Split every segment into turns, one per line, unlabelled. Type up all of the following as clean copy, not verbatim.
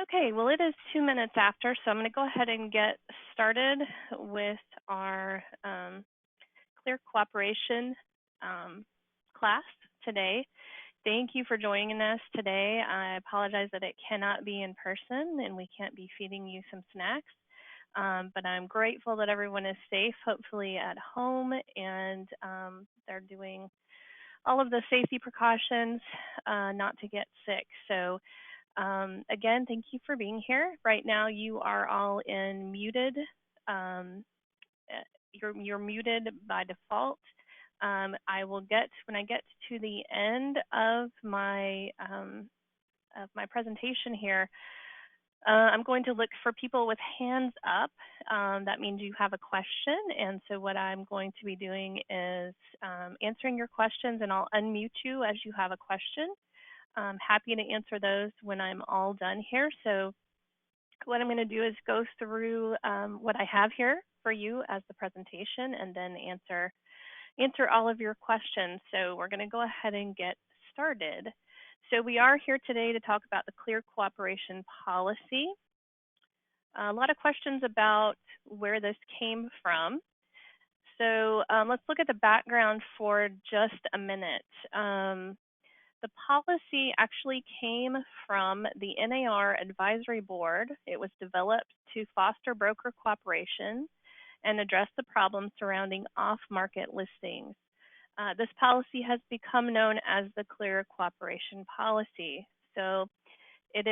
Okay, well, it is 2 minutes after, so I'm going to go ahead and get started with our Clear Cooperation um, class today. Thank you for joining us today. I apologize that it cannot be in person and we can't be feeding you some snacks, but I'm grateful that everyone is safe, hopefully at home, and they're doing all of the safety precautions not to get sick. So again, thank you for being here. Right now, you are all in muted. Um, you're muted by default. I will get when I get to the end of my presentation here. I'm going to look for people with hands up. That means you have a question, and so what I'm going to be doing is answering your questions, and I'll unmute you as you have a question. I'm happy to answer those when I'm all done here. So what I'm going to do is go through what I have here for you as the presentation and then answer all of your questions. So we're going to go ahead and get started. So we are here today to talk about the Clear Cooperation Policy. A lot of questions about where this came from. So let's look at the background for just a minute. The policy actually came from the NAR Advisory Board. It was developed to foster broker cooperation and address the problems surrounding off-market listings. This policy has become known as the Clear Cooperation Policy. So it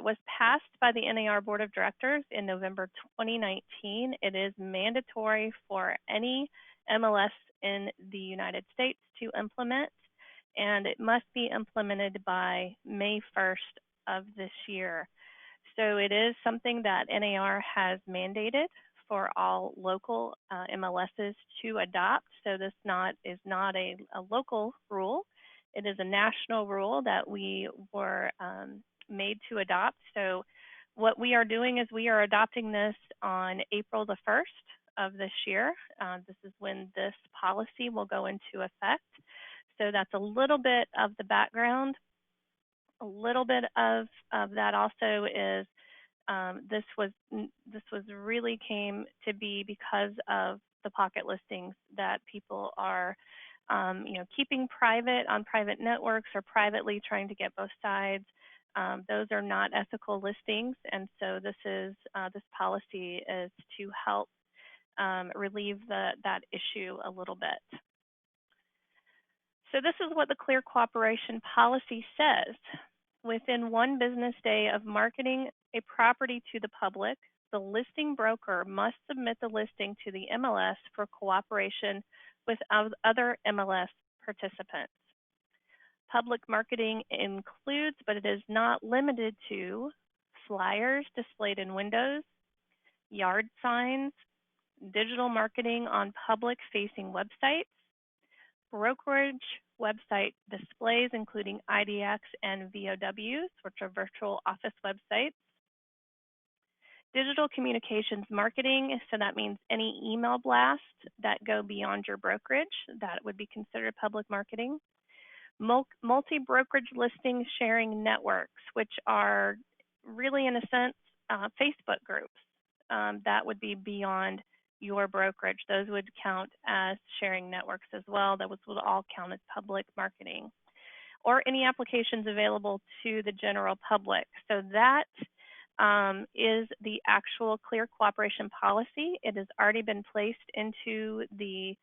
was passed by the NAR Board of Directors in November 2019. It is mandatory for any MLS in the United States to implement, and it must be implemented by May 1st of this year. So it is something that NAR has mandated for all local MLSs to adopt. So this is not a local rule. It is a national rule that we were made to adopt. So what we are doing is we are adopting this on April the 1st of this year. This is when this policy will go into effect. So that's a little bit of the background. A little bit of that also is this was really came to be because of the pocket listings that people are keeping private on private networks or privately trying to get both sides. Those are not ethical listings, and so this policy is to help relieve that issue a little bit. So this is what the Clear Cooperation Policy says. Within 1 business day of marketing a property to the public, the listing broker must submit the listing to the MLS for cooperation with other MLS participants. Public marketing includes, but it is not limited to, flyers displayed in windows, yard signs, digital marketing on public-facing websites, brokerage website displays, including IDX and VOWs, which are virtual office websites, digital communications marketing, so that means any email blasts that go beyond your brokerage, that would be considered public marketing, multi-brokerage listing sharing networks, which are really, in a sense, Facebook groups. That would be beyond your brokerage. Those would count as sharing networks as well. Those would all count as public marketing. Or any applications available to the general public. So that is the actual Clear Cooperation Policy. It has already been placed into the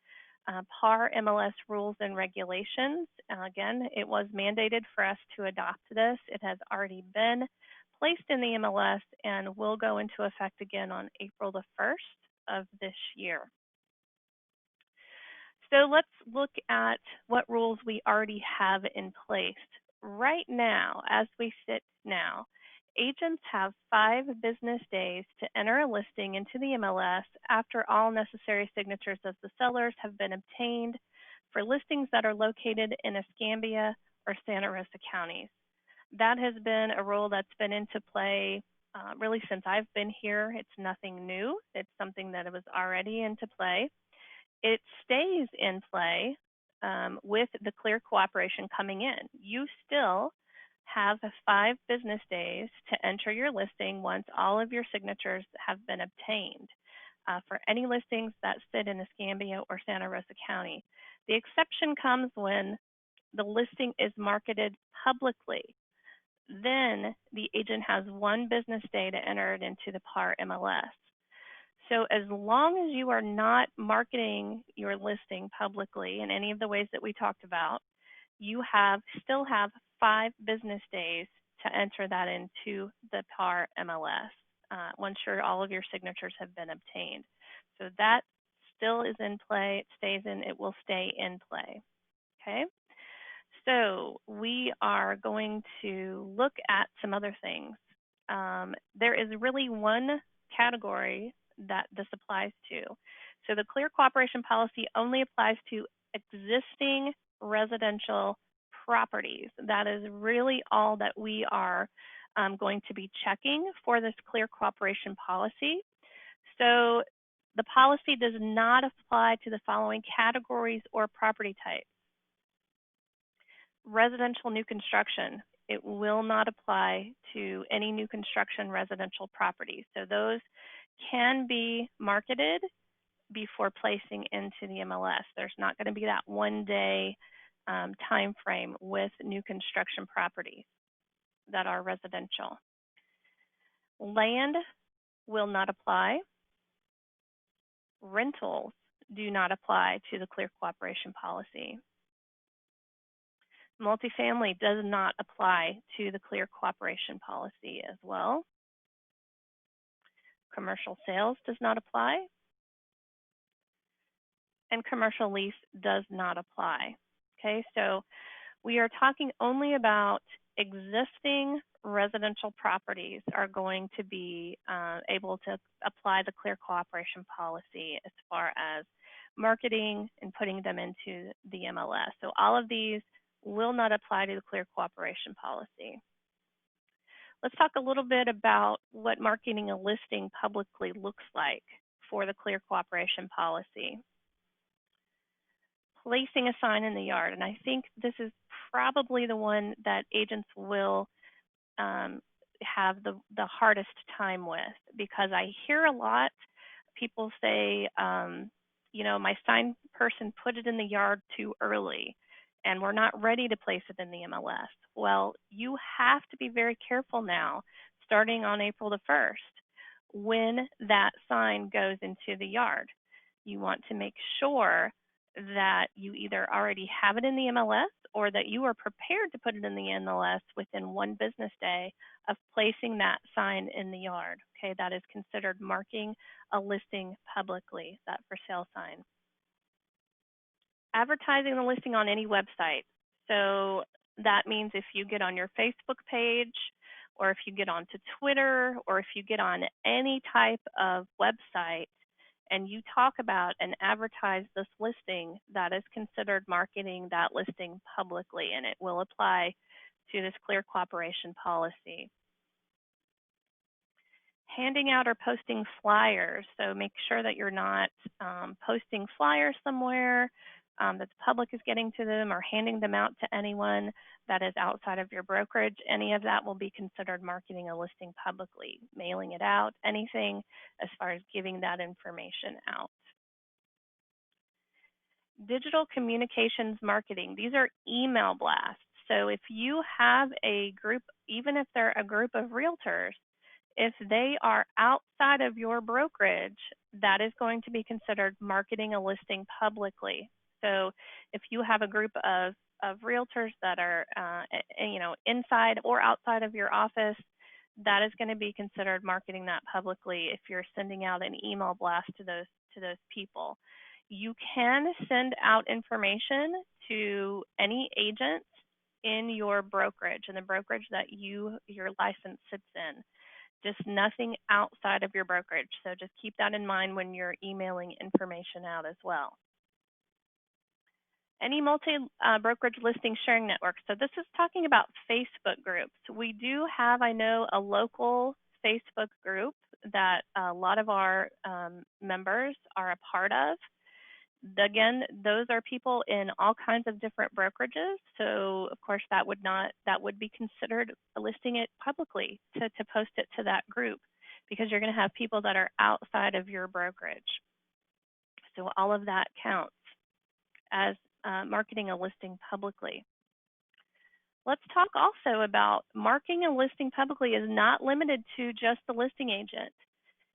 PAR MLS rules and regulations. Again, it was mandated for us to adopt this. It has already been placed in the MLS and will go into effect again on April the 1st of this year. So let's look at what rules we already have in place. Right now, as we sit now, agents have 5 business days to enter a listing into the MLS after all necessary signatures of the sellers have been obtained for listings that are located in Escambia or Santa Rosa counties. That has been a rule that's been into play really since I've been here. It's nothing new. It's something that was already into play. It stays in play with the Clear Cooperation coming in. You still have 5 business days to enter your listing once all of your signatures have been obtained for any listings that sit in Escambia or Santa Rosa County. The exception comes when the listing is marketed publicly. Then the agent has 1 business day to enter it into the PAR MLS. So as long as you are not marketing your listing publicly in any of the ways that we talked about, you still have 5 business days to enter that into the PAR MLS once all of your signatures have been obtained. So that still is in play. It will stay in play. Okay. So we are going to look at some other things. There is really one category that this applies to. So the Clear Cooperation Policy only applies to existing residential properties. That is really all that we are going to be checking for this Clear Cooperation Policy. So the policy does not apply to the following categories or property types. Residential new construction, it will not apply to any new construction residential properties. So those can be marketed before placing into the MLS. There's not going to be that 1-day time frame with new construction properties that are residential. Land will not apply. Rentals do not apply to the Clear Cooperation Policy. Multifamily does not apply to the Clear Cooperation Policy as well. Commercial sales does not apply. And commercial lease does not apply. Okay, so we are talking only about existing residential properties are going to be able to apply the Clear Cooperation Policy as far as marketing and putting them into the MLS. So all of these will not apply to the Clear Cooperation Policy. Let's talk a little bit about what marketing a listing publicly looks like for the Clear Cooperation Policy. Placing a sign in the yard, and I think this is probably the one that agents will have the hardest time with, because I hear a lot people say, you know, my sign person put it in the yard too early and we're not ready to place it in the MLS. Well, you have to be very careful now, starting on April the 1st, when that sign goes into the yard. You want to make sure that you either already have it in the MLS or that you are prepared to put it in the MLS within 1 business day of placing that sign in the yard. Okay, that is considered marking a listing publicly, that for sale sign. Advertising the listing on any website. So that means if you get on your Facebook page, or if you get onto Twitter, or if you get on any type of website and you talk about and advertise this listing, that is considered marketing that listing publicly, and it will apply to this Clear Cooperation Policy. Handing out or posting flyers. So make sure that you're not posting flyers somewhere that the public is getting to them, or handing them out to anyone that is outside of your brokerage. Any of that will be considered marketing a listing publicly, mailing it out, anything as far as giving that information out. Digital communications marketing. These are email blasts. So if you have a group, even if they're a group of realtors, if they are outside of your brokerage, that is going to be considered marketing a listing publicly. So if you have a group of realtors that are you know, inside or outside of your office, that is going to be considered marketing that publicly if you're sending out an email blast to those people. You can send out information to any agent in your brokerage, in the brokerage that your license sits in. Just nothing outside of your brokerage. So just keep that in mind when you're emailing information out as well. Any multi-brokerage listing sharing network. So this is talking about Facebook groups. We do have, I know, a local Facebook group that a lot of our members are a part of. Again, those are people in all kinds of different brokerages. So of course that would be considered listing it publicly to post it to that group, because you're going to have people that are outside of your brokerage. So all of that counts as marketing a listing publicly. Let's talk also about marketing a listing publicly is not limited to just the listing agent.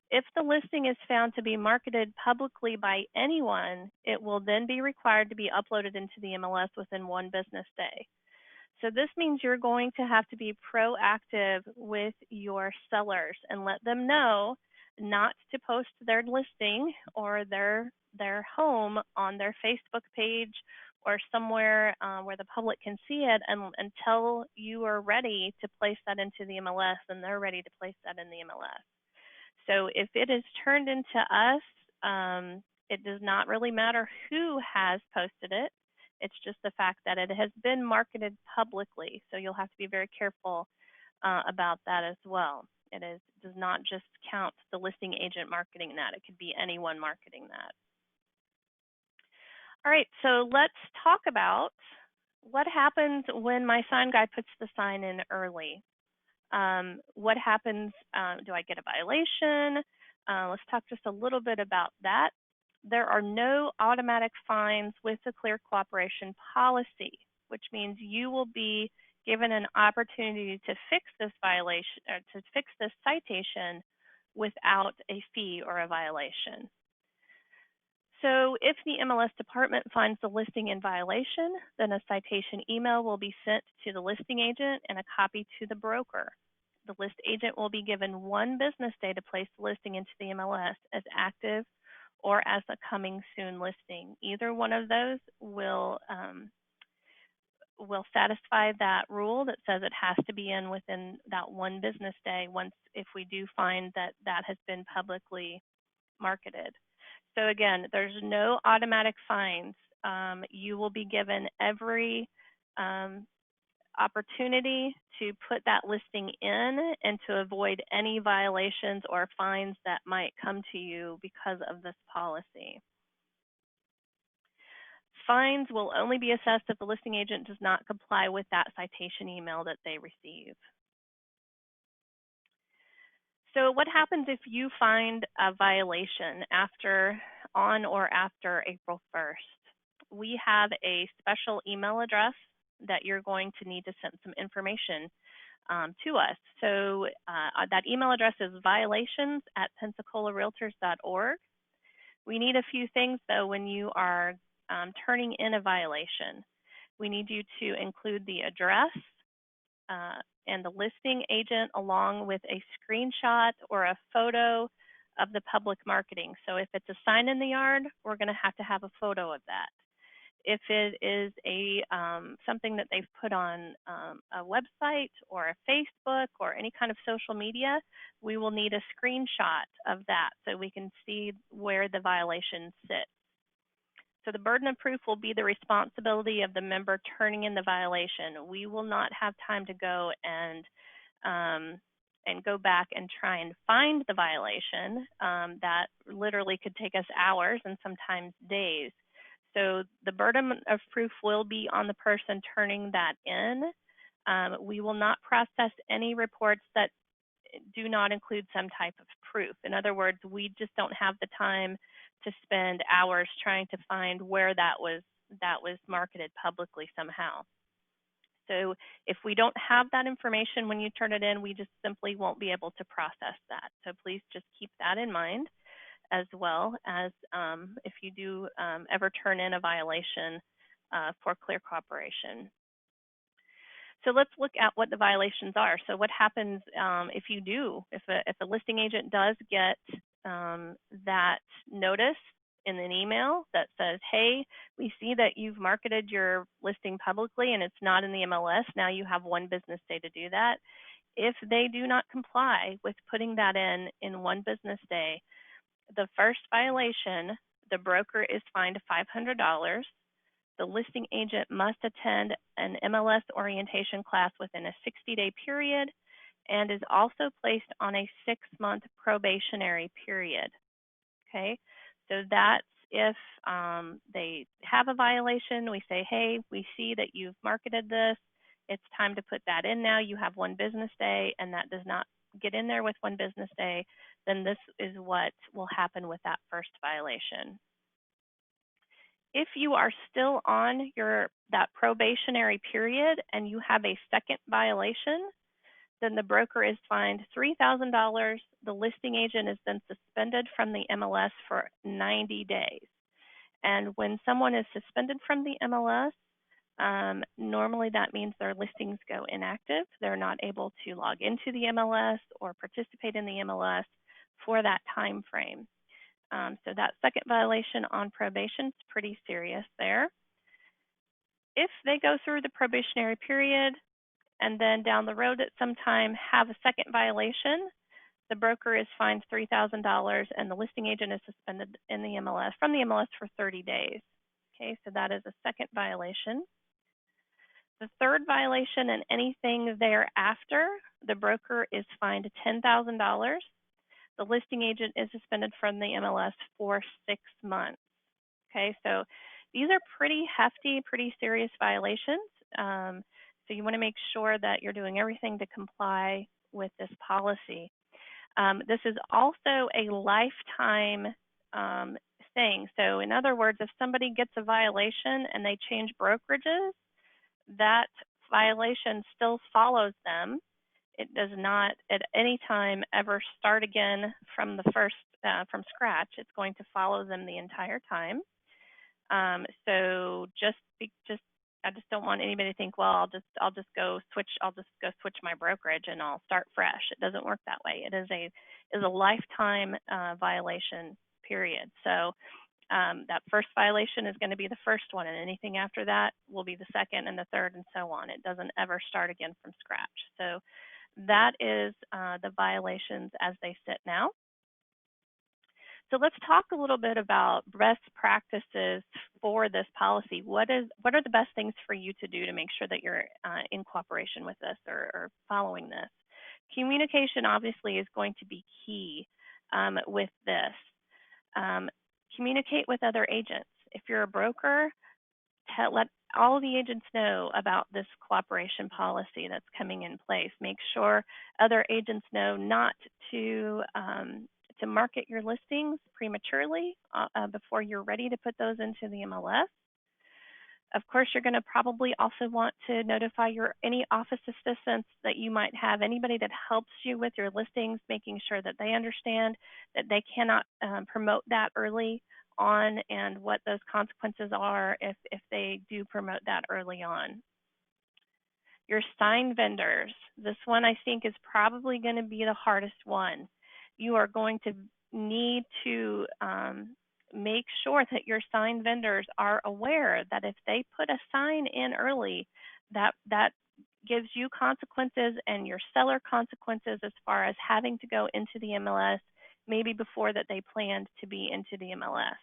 If the listing is found to be marketed publicly by anyone, it will then be required to be uploaded into the MLS within 1 business day. So this means you're going to have to be proactive with your sellers and let them know not to post their listing or their home on their Facebook page or somewhere where the public can see it until you are ready to place that into the MLS and they're ready to place that in the MLS. So if it is turned into us, it does not really matter who has posted it. It's just the fact that it has been marketed publicly. So you'll have to be very careful about that as well. Does not just count the listing agent marketing that. It could be anyone marketing that. All right, so let's talk about what happens when my sign guy puts the sign in early. What happens? Do I get a violation? Let's talk just a little bit about that. There are no automatic fines with the Clear Cooperation policy, which means you will be given an opportunity to fix this violation or to fix this citation without a fee or a violation. So if the MLS department finds the listing in violation, then a citation email will be sent to the listing agent and a copy to the broker. The list agent will be given 1 business day to place the listing into the MLS as active or as a coming soon listing. Either one of those will satisfy that rule that says it has to be in within that 1 business day if we do find that that has been publicly marketed. So again, there's no automatic fines. You will be given every opportunity to put that listing in and to avoid any violations or fines that might come to you because of this policy. Fines will only be assessed if the listing agent does not comply with that citation email that they receive. So what happens if you find a violation on or after April 1st? We have a special email address that you're going to need to send some information to us. So that email address is violations@PensacolaRealtors.org. We need a few things though when you are turning in a violation. We need you to include the address and the listing agent along with a screenshot or a photo of the public marketing. So if it's a sign in the yard, we're going to have a photo of that. If it is something that they've put on a website or a Facebook or any kind of social media, we will need a screenshot of that so we can see where the violation sits. So the burden of proof will be the responsibility of the member turning in the violation. We will not have time to go and go back and try and find the violation. That literally could take us hours and sometimes days. So the burden of proof will be on the person turning that in. We will not process any reports that do not include some type of proof. In other words, we just don't have the time to spend hours trying to find where that was marketed publicly somehow. So if we don't have that information when you turn it in, we just simply won't be able to process that. So please just keep that in mind, as well as if you do ever turn in a violation for Clear Cooperation. So let's look at what the violations are. So what happens if a listing agent does get that notice in an email that says, hey, we see that you've marketed your listing publicly and it's not in the MLS. Now you have 1 business day to do that. If they do not comply with putting that in 1 business day, the first violation, the broker is fined $500. The listing agent must attend an MLS orientation class within a 60-day period and is also placed on a 6-month probationary period. Okay, so that's If they have a violation, we say, hey, we see that you've marketed this. It's time to put that in now. You have 1 business day, and that does not get in there with 1 business day, then this is what will happen with that first violation. If you are still on that probationary period and you have a second violation, then the broker is fined $3,000. The listing agent is then suspended from the MLS for 90 days. And when someone is suspended from the MLS, normally that means their listings go inactive. They're not able to log into the MLS or participate in the MLS for that time frame. So that second violation on probation is pretty serious there. If they go through the probationary period and then down the road at some time have a second violation, the broker is fined $3,000 and the listing agent is suspended in the MLS from the MLS for 30 days. Okay, so that is a second violation. The third violation and anything thereafter, the broker is fined $10,000. The listing agent is suspended from the MLS for 6 months. Okay, so these are pretty hefty, pretty serious violations. So you want to make sure that you're doing everything to comply with this policy. This is also a lifetime thing. So in other words, if somebody gets a violation and they change brokerages, that violation still follows them. It does not at any time ever start again from from scratch. It's going to follow them the entire time. So I just don't want anybody to think, well, I'll just go switch my brokerage and I'll start fresh. It doesn't work that way. It is a lifetime violation period. So that first violation is going to be the first one, and anything after that will be the second and the third and so on. It doesn't ever start again from scratch. So that is the violations as they sit now. So let's talk a little bit about best practices for this policy. What are the best things for you to do to make sure that you're in cooperation with this or following this? Communication obviously is going to be key with this. Communicate with other agents. If you're a broker, let all the agents know about this cooperation policy that's coming in place. Make sure other agents know not to market your listings prematurely before you're ready to put those into the MLS. Of course, you're going to probably also want to notify any office assistants that you might have, anybody that helps you with your listings, making sure that they understand that they cannot promote that early on and what those consequences are if they do promote that early on. Your sign vendors. This one I think is probably going to be the hardest one. You are going to need to make sure that your sign vendors are aware that if they put a sign in early, that gives you consequences and your seller consequences as far as having to go into the MLS maybe before that they planned to be into the MLS.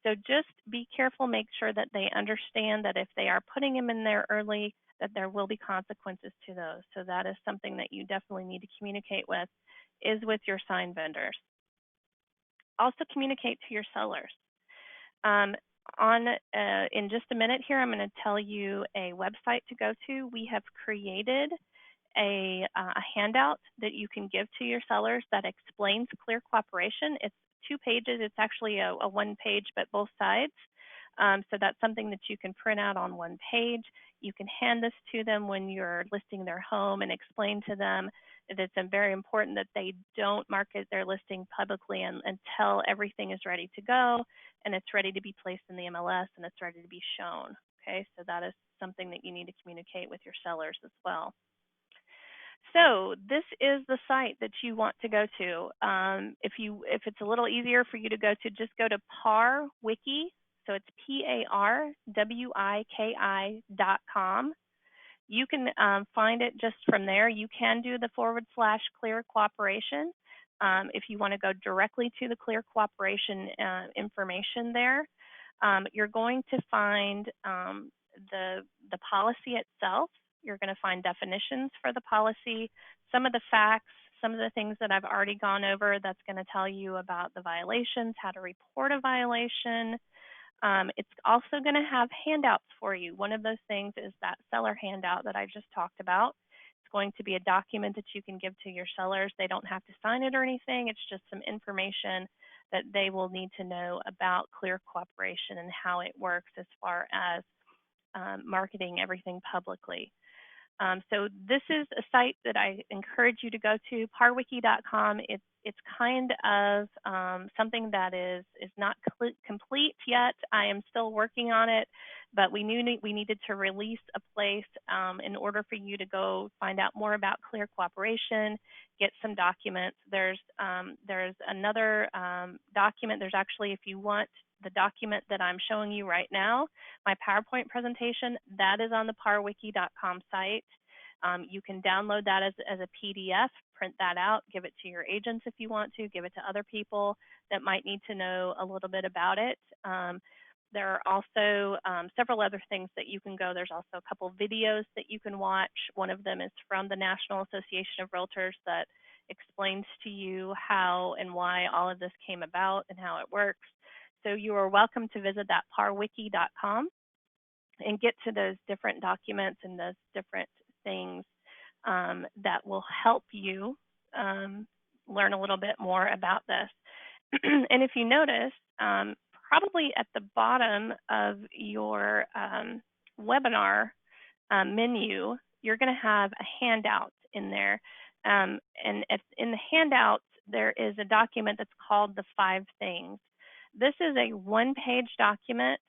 So just be careful, make sure that they understand that if they are putting them in there early, that there will be consequences to those. So that is something that you definitely need to communicate with, is with your sign vendors. Also communicate to your sellers. In just a minute here, I'm going to tell you a website to go to. We have created a handout that you can give to your sellers that explains clear cooperation. It's 2 pages. It's actually a 1 page, but both sides. So that's something that you can print out on 1 page. You can hand this to them when you're listing their home and explain to them that it's very important that they don't market their listing publicly until everything is ready to go and it's ready to be placed in the MLS and it's ready to be shown. Okay, so that is something that you need to communicate with your sellers as well. So this is the site that you want to go to. If it's a little easier for you to go to, just go to PARWiki. So it's PARWIKI.com. You can find it just from there. You can do the /clear cooperation if you want to go directly to the clear cooperation information there. You're going to find the policy itself. You're going to find definitions for the policy, some of the facts, some of the things that I've already gone over. That's going to tell you about the violations, how to report a violation. It's also going to have handouts for you. One of those things is that seller handout that I just talked about. It's going to be a document that you can give to your sellers. They don't have to sign it or anything. It's just some information that they will need to know about Clear Cooperation and how it works as far as marketing everything publicly. So this is a site that I encourage you to go to, parwiki.com. It's kind of something that is not complete yet. I am still working on it, but we knew we needed to release a place in order for you to go find out more about Clear Cooperation, get some documents. There's another document. There's actually, if you want the document that I'm showing you right now, my PowerPoint presentation, that is on the parwiki.com site. You can download that as a PDF, print that out, give it to your agents if you want to, give it to other people that might need to know a little bit about it. There are also several other things that you can go. There's also a couple videos that you can watch. One of them is from the National Association of Realtors that explains to you how and why all of this came about and how it works. So you are welcome to visit that parwiki.com and get to those different documents and those different things that will help you learn a little bit more about this. And if you notice, probably at the bottom of your webinar menu, you're going to have a handout in there. And in the handout, there is a document that's called the 5 things. This is a one-page document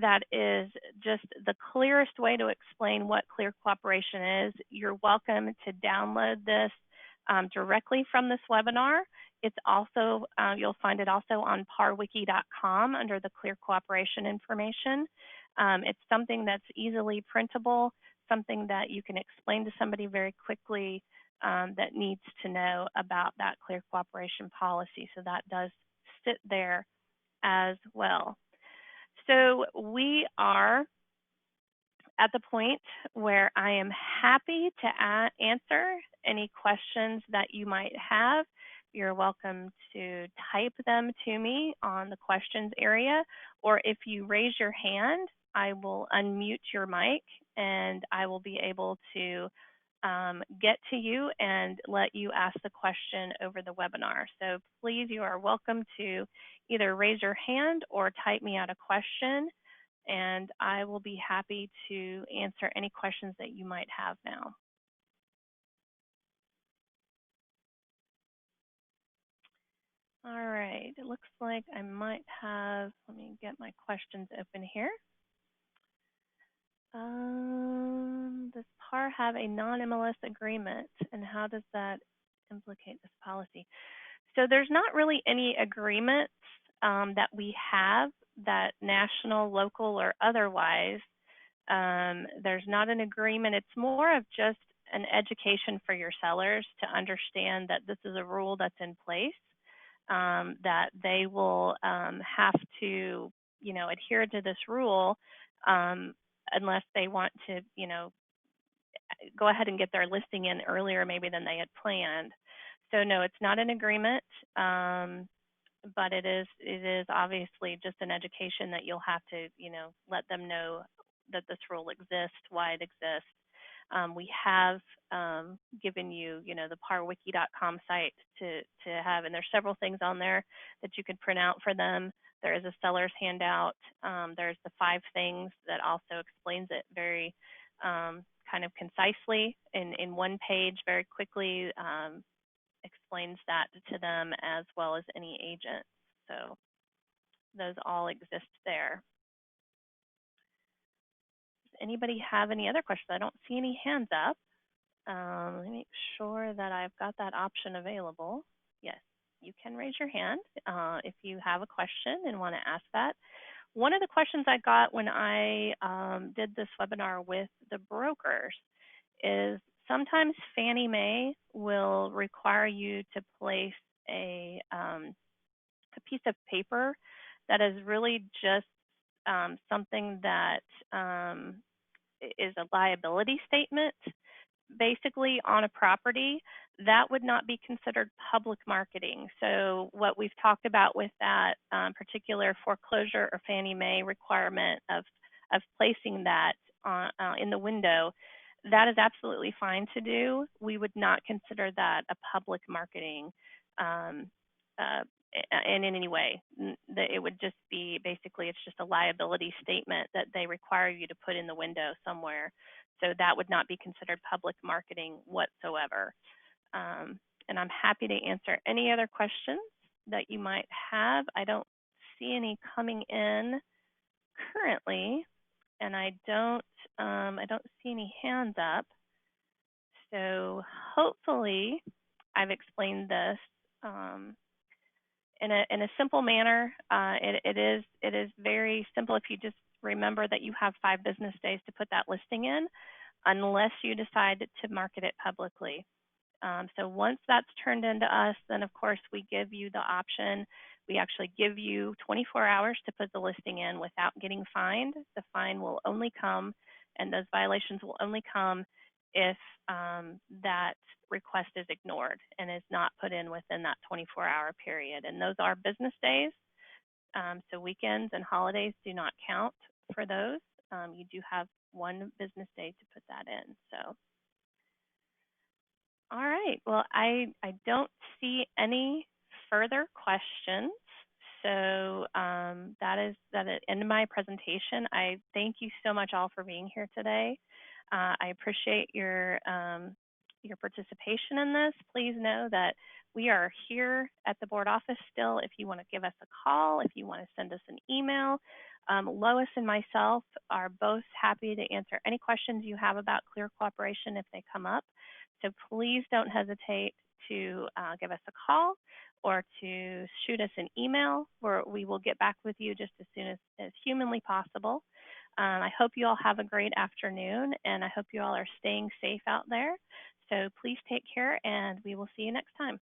that is just the clearest way to explain what Clear Cooperation is. You're welcome to download this directly from this webinar. It's also, you'll find it also on parwiki.com under the Clear Cooperation information. It's something that's easily printable, something that you can explain to somebody very quickly that needs to know about that Clear Cooperation policy. So that does sit there as well. So we are at the point where I am happy to answer any questions that you might have. You're welcome to type them to me on the questions area, or if you raise your hand, I will unmute your mic and I will be able to get to you and let you ask the question over the webinar. So please, you are welcome to either raise your hand or type me out a question, and I will be happy to answer any questions that you might have now. All right, it looks like I might have, let me get my questions open here. Does PAR have a non-MLS agreement, and how does that implicate this policy? So there's not really any agreements that we have, that national, local, or otherwise. There's not an agreement. It's more of just an education for your sellers to understand that this is a rule that's in place, that they will have to, adhere to this rule unless they want to, go ahead and get their listing in earlier maybe than they had planned. So no, it's not an agreement, but it is obviously just an education that you'll have to, let them know that this rule exists, why it exists. We have given you, the parwiki.com site to have, and there's several things on there that you could print out for them. There is a seller's handout. There's the 5 things that also explains it very kind of concisely in one page, very quickly, explains that to them as well as any agent. So those all exist there. Does anybody have any other questions? I don't see any hands up. Let me make sure that I've got that option available. Yes, you can raise your hand if you have a question and want to ask that. One of the questions I got when I did this webinar with the brokers is sometimes Fannie Mae will require you to place a piece of paper that is really just something that is a liability statement basically on a property, that would not be considered public marketing. So what we've talked about with that particular foreclosure or Fannie Mae requirement of placing that in the window, that is absolutely fine to do. We would not consider that a public marketing um, in any way. It would just be basically, it's just a liability statement that they require you to put in the window somewhere. So that would not be considered public marketing whatsoever. And I'm happy to answer any other questions that you might have. I don't see any coming in currently, and I don't see any hands up. So hopefully I've explained this in a simple manner. It is very simple if you just remember that you have 5 business days to put that listing in, unless you decide to market it publicly. So once that's turned into us, then of course we give you the option. We actually give you 24 hours to put the listing in without getting fined. The fine will only come, and those violations will only come if that request is ignored and is not put in within that 24-hour period. And those are business days. So weekends and holidays do not count for those. You do have 1 business day to put that in. So. All right. Well, I don't see any further questions. So that is end of my presentation. I thank you so much all for being here today. I appreciate your participation in this. Please know that we are here at the board office still. If you want to give us a call, if you want to send us an email, Lois and myself are both happy to answer any questions you have about Clear Cooperation if they come up. So please don't hesitate to give us a call or to shoot us an email, where we will get back with you just as soon as humanly possible. I hope you all have a great afternoon, and I hope you all are staying safe out there. So please take care, and we will see you next time.